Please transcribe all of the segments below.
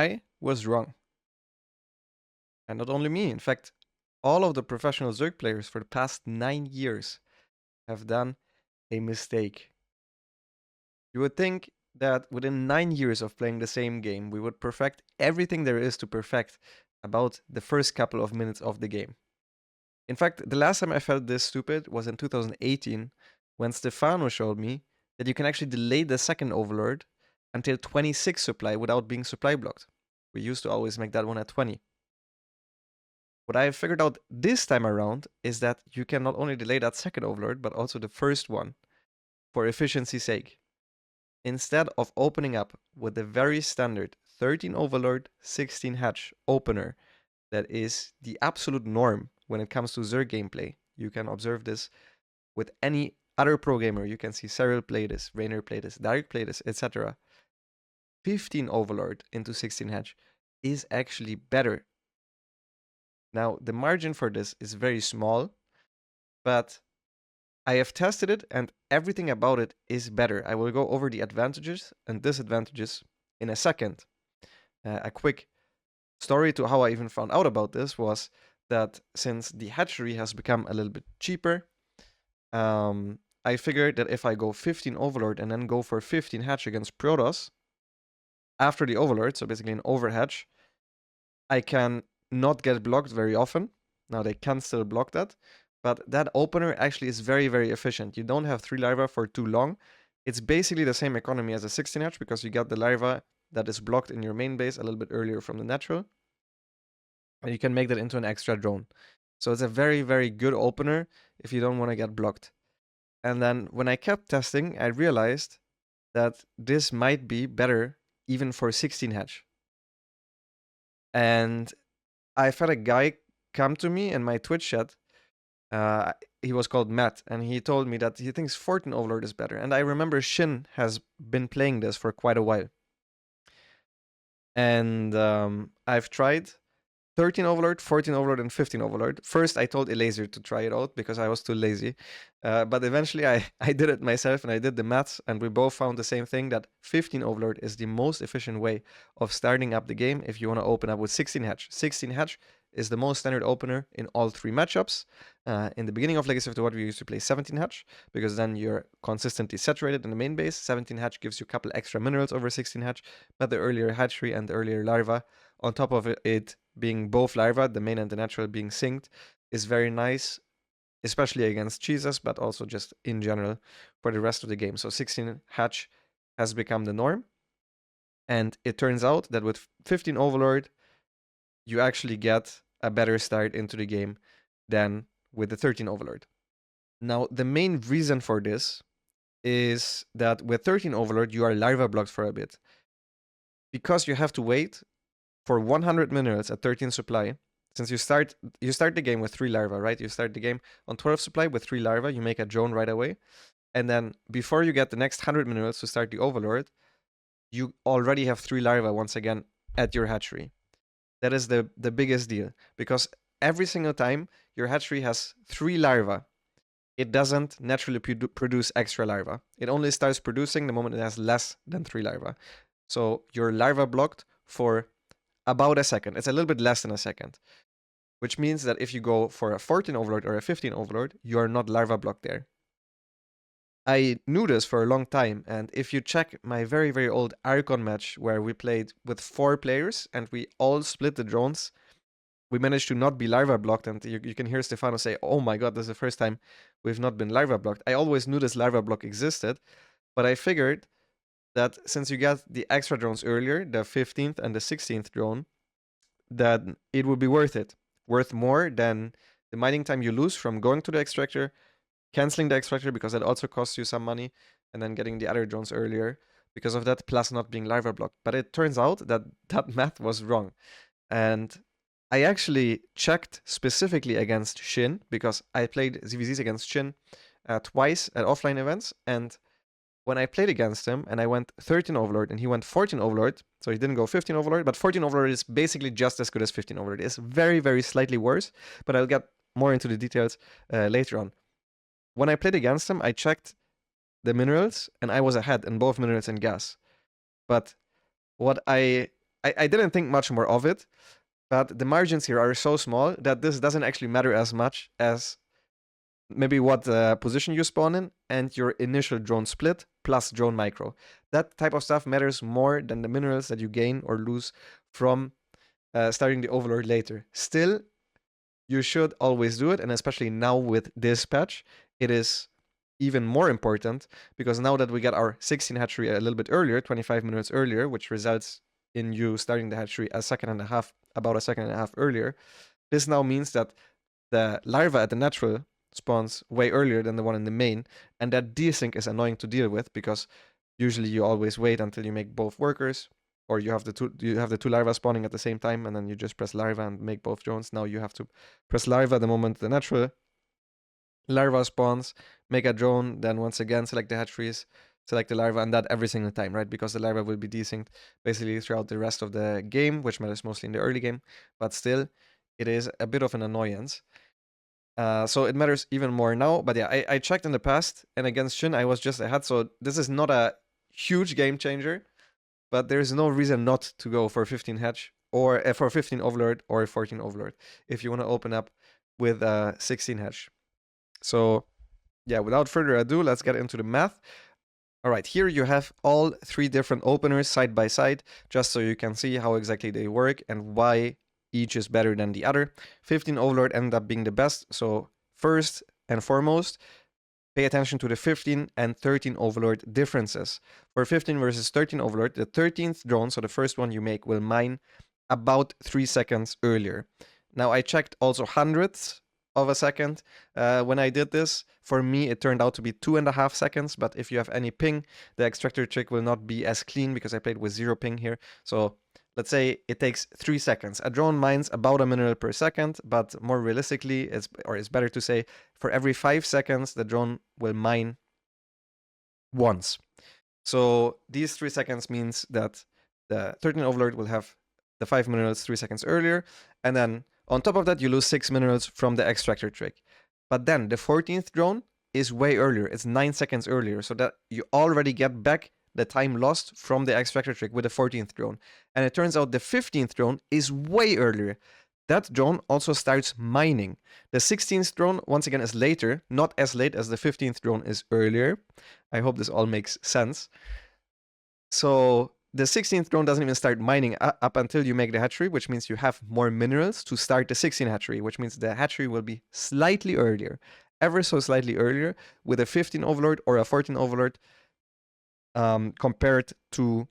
I was wrong. And not only me, in fact, all of the professional Zerg players for the past 9 years have done a mistake. You would think that within 9 years of playing the same game, we would perfect everything there is to perfect about the first couple of minutes of the game. In fact, the last time I felt this stupid was in 2018 when Stefano showed me that you can actually delay the second Overlord until 26 supply without being supply blocked. We used to always make that one at 20. What I have figured out this time around is that you can not only delay that second Overlord, but also the first one for efficiency's sake. Instead of opening up with the very standard 13 Overlord, 16 Hatch opener that is the absolute norm when it comes to Zerg gameplay. You can observe this with any other pro gamer. You can see Cyril play this, Rainer play this, Derek play this, etc. 15 Overlord into 16 Hatch is actually better. Now, the margin for this is very small, but I have tested it and everything about it is better. I will go over the advantages and disadvantages in a second. A quick story to how I even found out about this was that since the hatchery has become a little bit cheaper, I figured that if I go 15 Overlord and then go for 15 hatch against Protoss after the Overlord, so basically an overhatch, I can not get blocked very often. Now they can still block that, but that opener actually is very, very efficient. You don't have 3 larvae for too long. It's basically the same economy as a 16 hatch because you get the larva that is blocked in your main base a little bit earlier from the natural. And you can make that into an extra drone. So it's a very, very good opener if you don't want to get blocked. And then when I kept testing, I realized that this might be better even for 16 hatch. And I've had a guy come to me in my Twitch chat. He was called Matt, and he told me that he thinks 14 Overlord is better. And I remember Shin has been playing this for quite a while. And I've tried 13 Overlord, 14 Overlord, and 15 Overlord. First, I told Elazer to try it out because I was too lazy. But eventually, I did it myself and I did the maths, and we both found the same thing, that 15 Overlord is the most efficient way of starting up the game if you want to open up with 16 Hatch. 16 Hatch is the most standard opener in all 3 matchups. In the beginning of Legacy of the Void, we used to play 17 Hatch because then you're consistently saturated in the main base. 17 Hatch gives you a couple extra minerals over 16 Hatch, but the earlier hatchery and the earlier larva, on top of it being both larva, the main and the natural being synced, is very nice, especially against cheeses, but also just in general for the rest of the game. So 16 hatch has become the norm. And it turns out that with 15 Overlord, you actually get a better start into the game than with the 13 Overlord. Now, the main reason for this is that with 13 Overlord, you are larva blocked for a bit. Because you have to wait for 100 minerals at 13 supply, since you start the game with 3 larvae, right? You start the game on 12 supply with 3 larvae, you make a drone right away. And then before you get the next 100 minerals to start the Overlord, you already have 3 larvae once again at your hatchery. That is the biggest deal, because every single time your hatchery has 3 larvae, it doesn't naturally produce extra larvae. It only starts producing the moment it has less than 3 larvae. So you're larva blocked for about a second. It's a little bit less than a second, which means that if you go for a 14 Overlord or a 15 Overlord, you are not larva blocked there. I knew this for a long time, and if you check my very, very old Archon match where we played with 4 players and we all split the drones, we managed to not be larva blocked, and you can hear Stefano say, oh my god, this is the first time we've not been larva blocked. I always knew this larva block existed, but I figured that since you got the extra drones earlier, the 15th and the 16th drone, that it would be worth it. Worth more than the mining time you lose from going to the extractor, canceling the extractor because that also costs you some money, and then getting the other drones earlier because of that, plus not being larva blocked. But it turns out that that math was wrong. And I actually checked specifically against Shin because I played ZVZs against Shin twice at offline events, and when I played against him and I went 13 Overlord and he went 14 Overlord, so he didn't go 15 Overlord, but 14 Overlord is basically just as good as 15 Overlord. It's very, very slightly worse, but I'll get more into the details later on. When I played against him, I checked the minerals and I was ahead in both minerals and gas. But what I I didn't think much more of it, but the margins here are so small that this doesn't actually matter as much as maybe what position you spawn in and your initial drone split plus drone micro. That type of stuff matters more than the minerals that you gain or lose from starting the Overlord later. Still, you should always do it, and especially now with this patch, it is even more important because now that we get our 16 hatchery a little bit earlier, 25 minutes earlier, which results in you starting the hatchery about a second and a half earlier, this now means that the larva at the natural spawns way earlier than the one in the main, and that desync is annoying to deal with because usually you always wait until you make both workers, or you have the two larvae spawning at the same time, and then you just press larva and make both drones. Now you have to press larva the moment the natural larva spawns, make a drone, then once again select the hatcheries, select the larva, and that every single time, right? Because the larva will be desynced basically throughout the rest of the game, which matters mostly in the early game, but still, it is a bit of an annoyance. So it matters even more now. But yeah, I checked in the past, and against Shin, I was just ahead. So this is not a huge game changer, but there's no reason not to go for 15 hatch or for 15 Overlord or 14 Overlord if you want to open up with 16 hatch. So yeah, without further ado, let's get into the math. All right, here you have all three different openers side by side, just so you can see how exactly they work and why each is better than the other. 15 Overlord ended up being the best, so first and foremost, pay attention to the 15 and 13 Overlord differences. For 15 versus 13 Overlord, the 13th drone, so the first one you make, will mine about 3 seconds earlier. Now I checked also hundredths of a second when I did this. For me, it turned out to be 2.5 seconds, but if you have any ping, the extractor trick will not be as clean because I played with 0 ping here. So let's say it takes 3 seconds. A drone mines about a mineral per second, but more realistically, it's better to say for every 5 seconds, the drone will mine once. So these 3 seconds means that the 13 Overlord will have the 5 minerals 3 seconds earlier, and then on top of that, you lose 6 minerals from the extractor trick. But then the 14th drone is way earlier. It's 9 seconds earlier, so that you already get back the time lost from the extractor trick with the 14th drone. And it turns out the 15th drone is way earlier. That drone also starts mining. The 16th drone, once again, is later, not as late as the 15th drone is earlier. I hope this all makes sense. So the 16th drone doesn't even start mining up until you make the hatchery, which means you have more minerals to start the 16th hatchery, which means the hatchery will be slightly earlier, ever so slightly earlier, with a 15 Overlord or a 14 Overlord compared to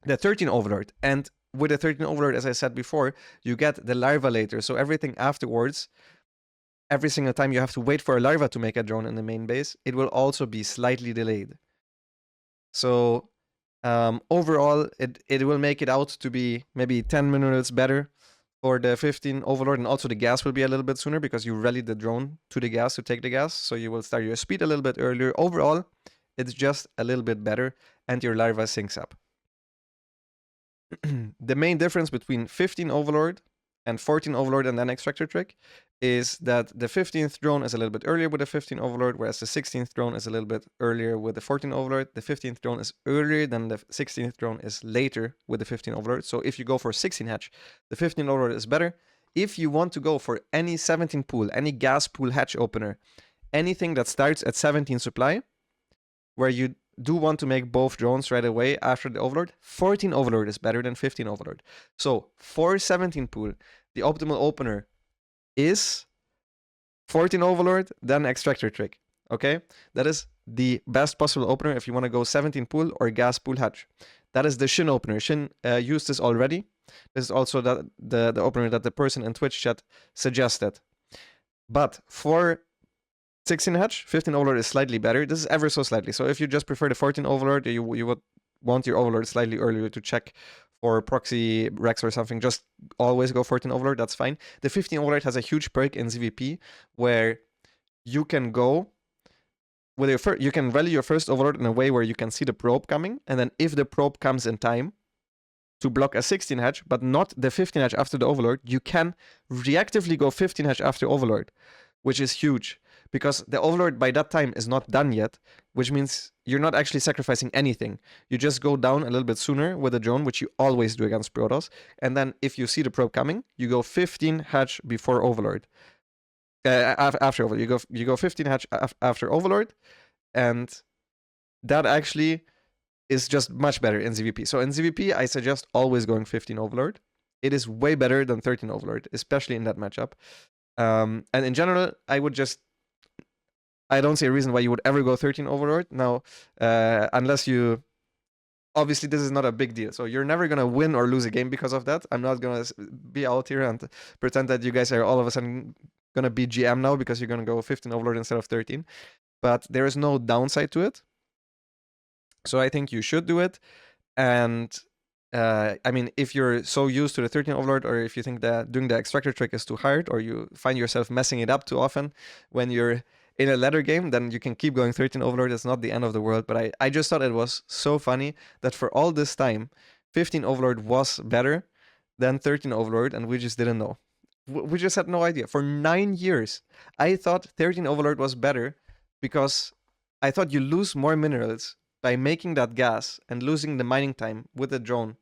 the 13 Overlord. And with the 13 Overlord, as I said before, you get the larva later. So everything afterwards, every single time you have to wait for a larva to make a drone in the main base, it will also be slightly delayed. So overall, it will make it out to be maybe 10 minerals better for the 15 Overlord, and also the gas will be a little bit sooner because you rally the drone to the gas to take the gas, so you will start your speed a little bit earlier. Overall, it's just a little bit better, and your larva syncs up. The main difference between 15 Overlord and 14 Overlord and then extractor trick is that the 15th drone is a little bit earlier with the 15 Overlord, whereas the 16th drone is a little bit earlier with the 14 Overlord. The 15th drone is earlier than the 16th drone is later with the 15 Overlord. So if you go for 16 hatch, the 15 Overlord is better. If you want to go for any 17 pool, any gas pool hatch opener, anything that starts at 17 supply, where you do want to make both drones right away after the Overlord, 14 Overlord is better than 15 Overlord. So for 17 pool, the optimal opener is 14 Overlord, then extractor trick. Okay? That is the best possible opener if you want to go 17 pool or gas pool hatch. That is the Shin opener. Shin used this already. This is also the opener that the person in Twitch chat suggested. But for 16 hatch, 15 Overlord is slightly better. This is ever so slightly. So if you just prefer the 14 Overlord, you would want your Overlord slightly earlier to check for proxy Rex or something, just always go 14 Overlord, that's fine. The 15 Overlord has a huge perk in ZVP where you can go with you can rally your first Overlord in a way where you can see the probe coming, and then if the probe comes in time to block a 16 hatch, but not the 15 hatch after the Overlord, you can reactively go 15 hatch after Overlord, which is huge. because the Overlord by that time is not done yet, which means you're not actually sacrificing anything. You just go down a little bit sooner with a drone, which you always do against Protoss, and then if you see the probe coming, you go 15 hatch before Overlord. After Overlord, you go 15 hatch after Overlord, and that actually is just much better in ZVP. So in ZVP, I suggest always going 15 Overlord. It is way better than 13 Overlord, especially in that matchup. And in general, I don't see a reason why you would ever go 13 Overlord. Now, unless you... Obviously, this is not a big deal. So you're never going to win or lose a game because of that. I'm not going to be out here and pretend that you guys are all of a sudden going to be GM now because you're going to go 15 Overlord instead of 13. But there is no downside to it. So I think you should do it. And I mean, if you're so used to the 13 Overlord, or if you think that doing the extractor trick is too hard, or you find yourself messing it up too often when you're in a ladder game, then you can keep going 13 Overlord. It's not the end of the world. But I just thought it was so funny that for all this time, 15 Overlord was better than 13 Overlord, and we just didn't know. We just had no idea. For 9 years, I thought 13 Overlord was better because I thought you lose more minerals by making that gas and losing the mining time with a drone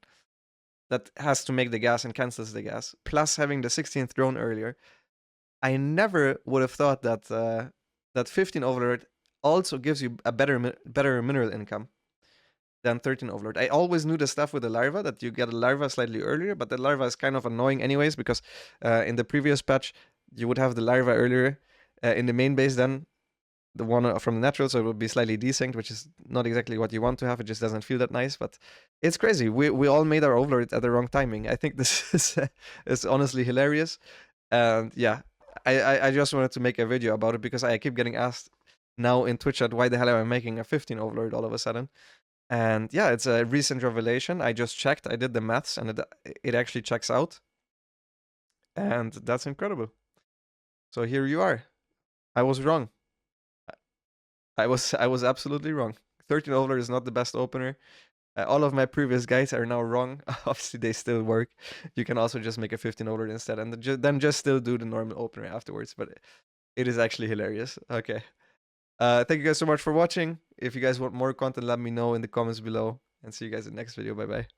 that has to make the gas and cancels the gas, plus having the 16th drone earlier. I never would have thought that that 15 Overlord also gives you a better mineral income than 13 Overlord. I always knew the stuff with the larva, that you get a larva slightly earlier, but the larva is kind of annoying anyways, because in the previous patch, you would have the larva earlier in the main base then, the one from the natural, so it would be slightly desynced, which is not exactly what you want to have. It just doesn't feel that nice, but it's crazy. We all made our Overlord at the wrong timing. I think this is honestly hilarious. And yeah, I just wanted to make a video about it because I keep getting asked now in Twitch chat, why the hell am I making a 15 Overlord all of a sudden? And yeah, it's a recent revelation. I just checked, I did the maths, and it actually checks out. And that's incredible. So here you are. I was wrong. I was absolutely wrong. 13 Overlord is not the best opener. All of my previous guys are now wrong. Obviously, they still work. You can also just make a 15 Overlord instead, and then just still do the normal opener afterwards. But it is actually hilarious. Okay. Thank you guys so much for watching. If you guys want more content, let me know in the comments below. And see you guys in the next video. Bye-bye.